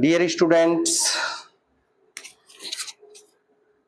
Dear students,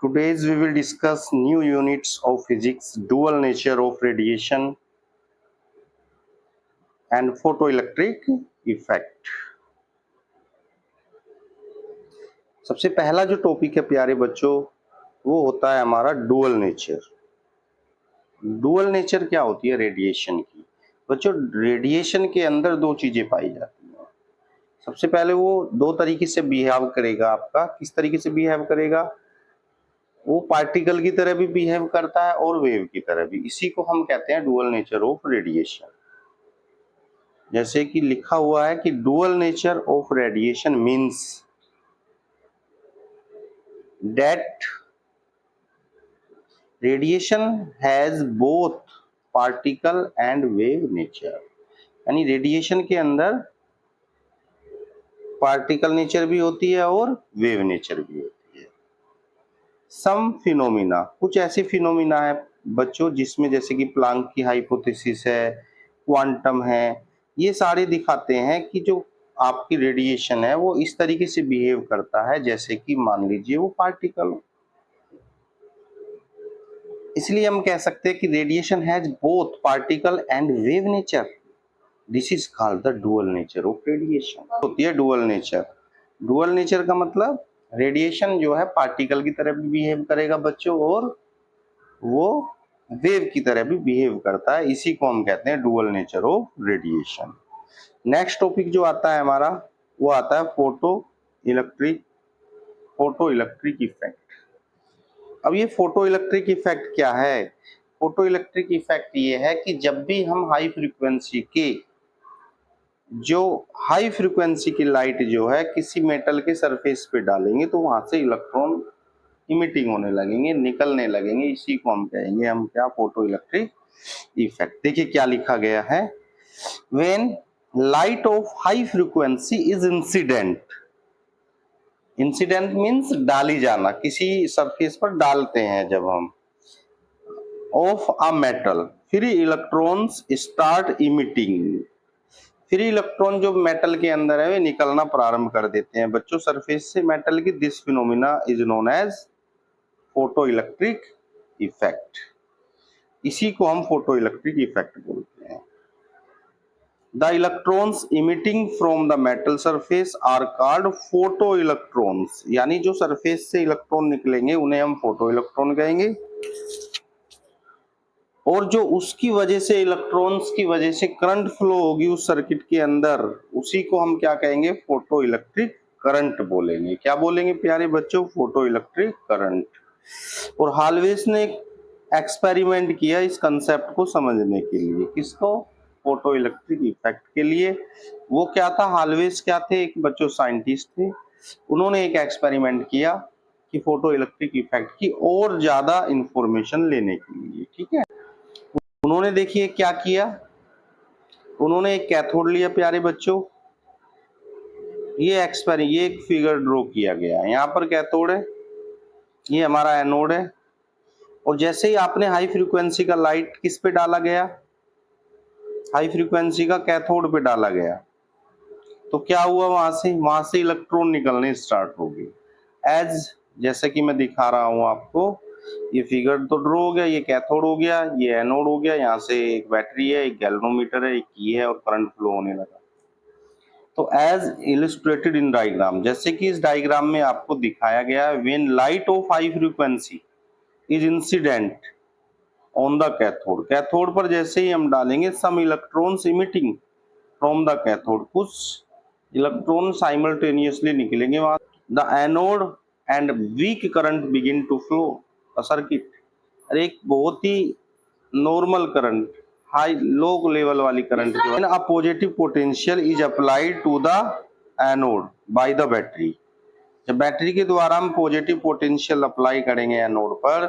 today we will discuss new units of physics, dual nature of radiation and photoelectric effect. सबसे पहला जो topic है प्यारे बच्चों, वो होता है हमारा डुअल नेचर। डुअल नेचर क्या होती है? रेडिएशन की। बच्चों, रेडिएशन के अंदर दो चीजें पाई जाती हैं। सबसे पहले वो दो तरीके से बिहेव करेगा। आपका किस तरीके से बिहेव करेगा? वो पार्टिकल की तरह भी बिहेव करता है और वेव की तरह भी। इसी को हम कहते हैं डुअल नेचर ऑफ रेडिएशन। जैसे कि लिखा हुआ है कि dual nature of radiation means that radiation has both particle and wave nature. यानी रेडिएशन के अंदर पार्टिकल नेचर भी होती है और वेव नेचर भी होती है। सम फिनोमिना, कुछ ऐसे फिनोमिना है बच्चों जिसमें जैसे कि प्लांक की हाइपोथेसिस है, क्वांटम है, ये सारे दिखाते हैं कि जो आपकी रेडिएशन है वो इस तरीके से बिहेव करता है जैसे कि मान लीजिए वो पार्टिकल। इसलिए हम कह सकते हैं कि radiation has both particle and wave nature. This is called the dual nature of radiation. होती है डुअल नेचर। डुअल नेचर का मतलब रेडिएशन जो है पार्टिकल की तरह भी बिहेव करेगा बच्चों, और वो वेव की तरह भी बिहेव करता है। इसी को हम कहते हैं dual nature of radiation. Next topic जो आता है हमारा, वो आता है फोटो इलेक्ट्रिक इफेक्ट। अब ये फोटो इलेक्ट्रिक इफेक्ट क्या है? फोटो इलेक्ट्रिक इफेक्ट ये है कि जब भी हम हाई फ्रीक्वेंसी की लाइट जो है किसी मेटल के सरफेस पे डालेंगे तो वहां से इलेक्ट्रॉन इमिटिंग होने लगेंगे, निकलने लगेंगे। इसी को हम कहेंगे क्या? Photo electric effect. देखिए क्या लिखा गया है, when light of high frequency is incident. Incident means डाली जाना, किसी सरफेस पर डालते हैं जब हम, of a metal, free electrons start emitting. Free electron जो मेटल के अंदर है वे निकलना प्रारंभ कर देते हैं बच्चों सरफेस से मेटल की। This phenomena is known as photoelectric effect. इसी को हम फोटो इलेक्ट्रिक इफेक्ट बोलते हैं। The electrons emitting from the metal surface are called photoelectrons। यानी जो सरफेस से इलेक्ट्रॉन निकलेंगे उन्हें हम फोटो इलेक्ट्रॉन कहेंगे, और जो उसकी वजह से इलेक्ट्रॉन्स की वजह से करंट फ्लो होगी उस सर्किट के अंदर, उसी को हम क्या कहेंगे? फोटो इलेक्ट्रिक करंट बोलेंगे। क्या बोलेंगे प्यारे बच्चों? Photo electric current. और हाल्वेस ने एक एक्सपेरिमेंट किया इस कंसेप्ट को समझने के लिए। किसको? फोटो इलेक्ट्रिक इफेक्ट के लिए। वो क्या था? हाल्वेस क्या थे? एक बच्चों साइंटिस्ट थे। उन्होंने एक एक्सपेरिमेंट किया कि फोटो इलेक्ट्रिक इफेक्ट की और ज्यादा इंफॉर्मेशन लेने के लिए। ठीक है, उन्होंने देखिए क्या किया, उन्होंने एक कैथोड लिया प्यारे बच्चों। ये एक फिगर ड्रॉ किया गया है। यहाँ पर कैथोड है, ये हमारा एनोड है, और जैसे ही आपने हाई फ्रीक्वेंसी का लाइट किस पे डाला गया? हाई फ्रीक्वेंसी का कैथोड पे डाला गया, तो क्या हुआ? वहां से इलेक्ट्रॉन निकलने स्टार्ट हो गए। जैसे कि मैं दिखा रहा हूं आपको, ये फिगर तो ड्रॉ हो गया, ये कैथोड हो गया, ये एनोड हो गया, यहाँ से एक बैटरी है, एक गैल्वेनोमीटर है, एक की है, और करंट फ्लो होने लगा। तो एज इलस्ट्रेटेड इन डायग्राम, जैसे कि इस डायग्राम में आपको दिखाया गया है, when light of high frequency is incident on the cathode. Cathode पर जैसे ही हम डालेंगे, some electrons emitting from the cathode, कुछ इलेक्ट्रॉन साइमल्टेनियसली निकलेंगे वहां। The anode and weak current begin to flow the circuit. अरे एक बहुत ही normal current, high low level वाली current, a positive potential is applied to the anode by the battery. जब battery के द्वारा हम पॉजिटिव पोटेंशियल अप्लाई करेंगे एनोड पर,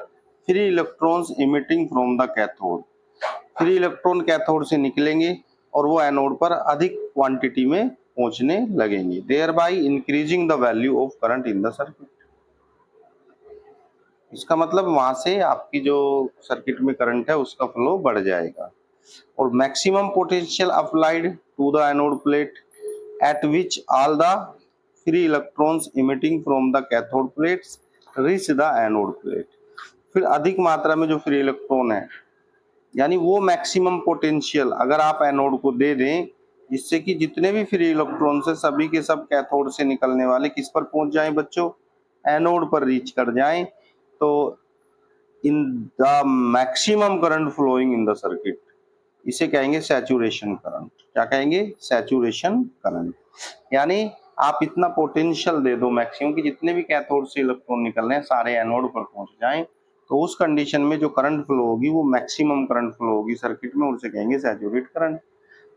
free electrons emitting from the cathode, free electron cathode से निकलेंगे और वो एनोड पर अधिक क्वांटिटी में पहुंचने लगेंगे, thereby increasing the value of current in the circuit. इसका मतलब वहां से आपकी जो सर्किट में करंट है उसका फ्लो बढ़ जाएगा। और maximum potential applied to the anode plate at which all the free electrons emitting from the cathode plates reach the anode plate. फिर अधिक मात्रा में जो फ्री इलेक्ट्रॉन है, यानी वो मैक्सिमम पोटेंशियल अगर आप एनोड को दे दें, जिससे कि जितने भी फ्री इलेक्ट्रॉन्स है सभी के सब कैथोड से निकलने वाले किस पर पहुंच जाएं बच्चों, एनोड पर रीच कर जाएं, तो in the maximum current flowing in the circuit, इसे कहेंगे सैचुरेशन करंट। क्या कहेंगे? Saturation current. यानी आप इतना पोटेंशियल दे दो मैक्सिमम कि जितने भी कैथोड से इलेक्ट्रॉन निकल रहे हैं सारे एनोड पर पहुंच जाएं, तो उस कंडीशन में जो करंट फ्लो होगी वो मैक्सिमम करंट फ्लो होगी सर्किट में, उसे कहेंगे सैचुरेट करंट।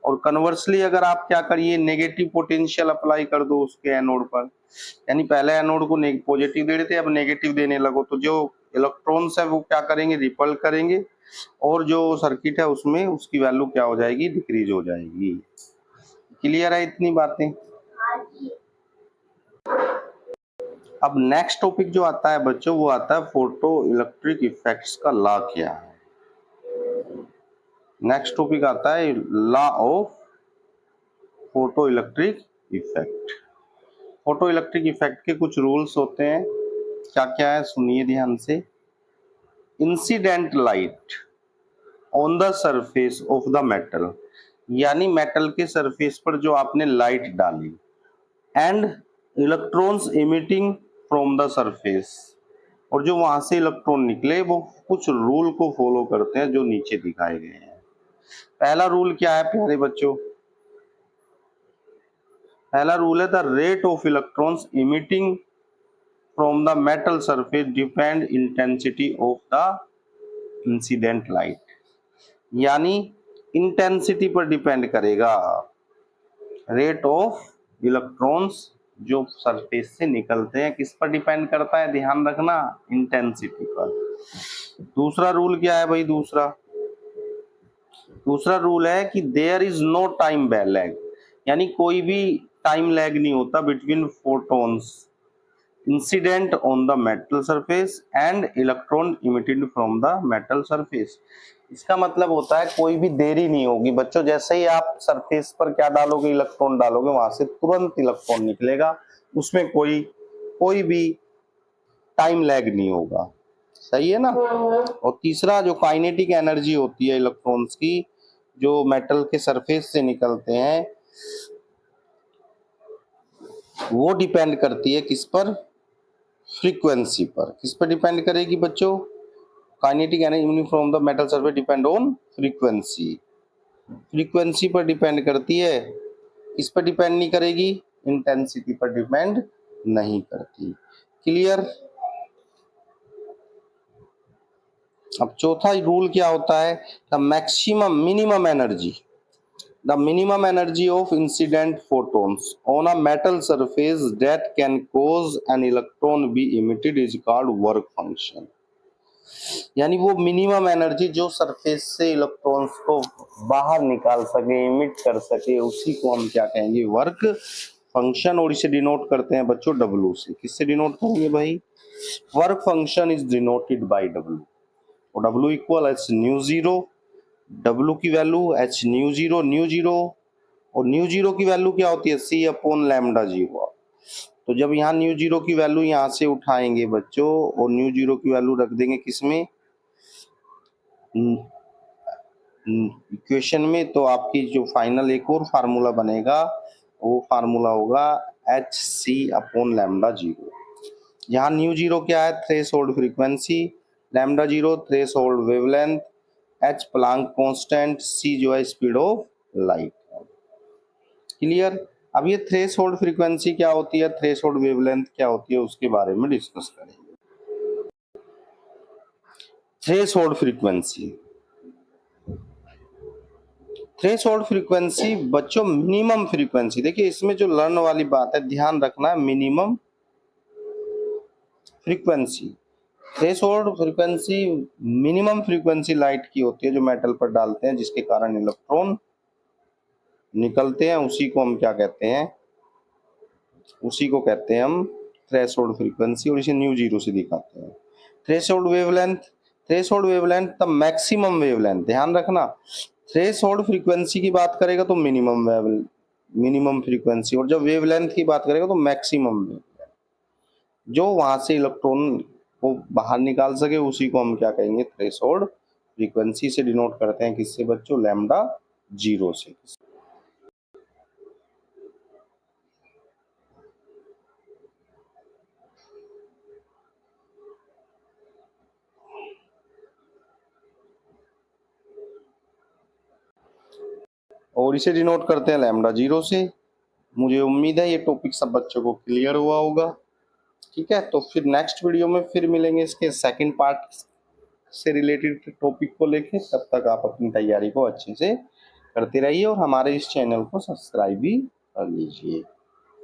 और कन्वर्सली अगर आप क्या करिए, नेगेटिव पोटेंशियल अप्लाई कर दो उसके एनोड पर, यानी पहले एनोड को पॉजिटिव दे रहे थे, अब नेगेटिव देने लगो, तो जो इलेक्ट्रॉन्स है वो क्या करेंगे, रिपल करेंगे, और जो सर्किट है उसमें उसकी वैल्यू क्या हो जाएगी, डिक्रीज हो जाएगी। क्लियर है इतनी बातें? अब नेक्स्ट टॉपिक जो आता है बच्चों, वो आता है फोटो इलेक्ट्रिक इफेक्ट्स का लॉ क्या है। नेक्स्ट टॉपिक आता है law of photo electric effect. Photo electric effect के कुछ रूल्स होते हैं, क्या क्या है सुनिए ध्यान से। Incident light on the surface of the metal, यानी मेटल के सरफेस पर जो आपने लाइट डाली, and electrons emitting from the surface, और जो वहां से इलेक्ट्रॉन निकले वो कुछ रूल को फॉलो करते हैं जो नीचे दिखाए गए हैं। पहला रूल क्या है प्यारे बच्चों? पहला रूल है the rate of electrons emitting from the metal surface depend intensity of the incident light, यानी इंटेंसिटी पर डिपेंड करेगा। रेट ऑफ इलेक्ट्रॉन्स जो सरफेस से निकलते हैं किस पर डिपेंड करता है, ध्यान रखना, इंटेंसिटी पर। दूसरा रूल क्या है भाई? दूसरा रूल है कि there is no time lag, यानी कोई भी टाइम लैग नहीं होता between photons incident on the metal surface and electron emitted from the metal surface. इसका मतलब होता है कोई भी देरी नहीं होगी बच्चों, जैसे ही आप सरफेस पर क्या डालोगे, इलेक्ट्रॉन डालोगे, वहां से तुरंत इलेक्ट्रॉन निकलेगा, उसमें कोई भी टाइम लैग नहीं होगा। सही है ना? और तीसरा जो काइनेटिक एनर्जी होती है इलेक्ट्रॉन्स की जो मेटल के सरफेस से निकलते हैं, वो डिपेंड करती है किस पर? फ्रीक्वेंसी पर। किस पर डिपेंड करेगी बच्चों? Kinetic energy from the metal surface depend on frequency. Frequency पर डिपेंड करती है, किस पर डिपेंड नहीं करेगी? इंटेंसिटी पर डिपेंड नहीं करती। क्लियर? अब चौथा रूल क्या होता है? The minimum energy of incident photons on a metal surface that can cause an electron be emitted is called work function। यानी वो मिनिमम एनर्जी जो सरफेस से इलेक्ट्रॉन्स को बाहर निकाल सके, इमिट कर सके, उसी को हम क्या कहेंगे? Work function. और इसे डिनोट करते हैं बच्चों W से। किससे डिनोट करेंगे भाई? Work function is denoted by W, और W equal H mu zero, W की वैल्यू एच न्यू जीरो, और न्यू जीरो की वैल्यू क्या होती है? C upon lambda zero. तो जब यहाँ न्यू जीरो की वैल्यू यहाँ से उठाएंगे बच्चों और न्यू जीरो की वैल्यू रख देंगे किसमें? इक्वेशन में, तो आपकी जो फाइनल एक और फार्मूला बनेगा वो फार्मूला होगा h c upon lambda zero. यहाँ न्यू जीरो क्या है? Threshold frequency, lambda zero threshold wavelength, h Planck constant, c जो है स्पीड ऑफ लाइट। क्लियर? अब ये थ्रेशोल्ड फ्रीक्वेंसी क्या होती है, थ्रेशोल्ड वेवलेंथ क्या होती है, उसके बारे में डिस्कस करेंगे। थ्रेशोल्ड फ्रीक्वेंसी बच्चों मिनिमम फ्रीक्वेंसी, देखिए इसमें जो लर्न वाली बात है ध्यान रखना है, minimum frequency. Threshold frequency minimum frequency light की होती है जो मेटल पर डालते हैं, जिसके कारण इलेक्ट्रॉन निकलते हैं, उसी को हम क्या कहते हैं? उसी को कहते हैं हम थ्रेशोल्ड फ्रीक्वेंसी, और इसे न्यू जीरो से दिखाते हैं। Threshold wavelength the maximum wavelength, ध्यान रखना, थ्रेशोल्ड फ्रीक्वेंसी की बात करेगा तो मिनिमम मिनिमम फ्रीक्वेंसी, और जब वेवलेंथ की बात करेगा तो मैक्सिमम में जो वहां से इलेक्ट्रॉन को बाहर निकाल सके उसी को हम क्या कहेंगे, थ्रेशोल्ड फ्रीक्वेंसी से डिनोट करते हैं। किससे बच्चों, लैम्डा 0 से। और इसे डिनोट करते हैं लैम्डा 0 से। मुझे उम्मीद है ये टॉपिक सब बच्चों को क्लियर हुआ होगा। ठीक है, तो फिर नेक्स्ट वीडियो में फिर मिलेंगे इसके सेकंड पार्ट से रिलेटेड टॉपिक को लेके। तब तक आप अपनी तैयारी को अच्छे से करते रहिए और हमारे इस चैनल को सब्सक्राइब भी कर लीजिए।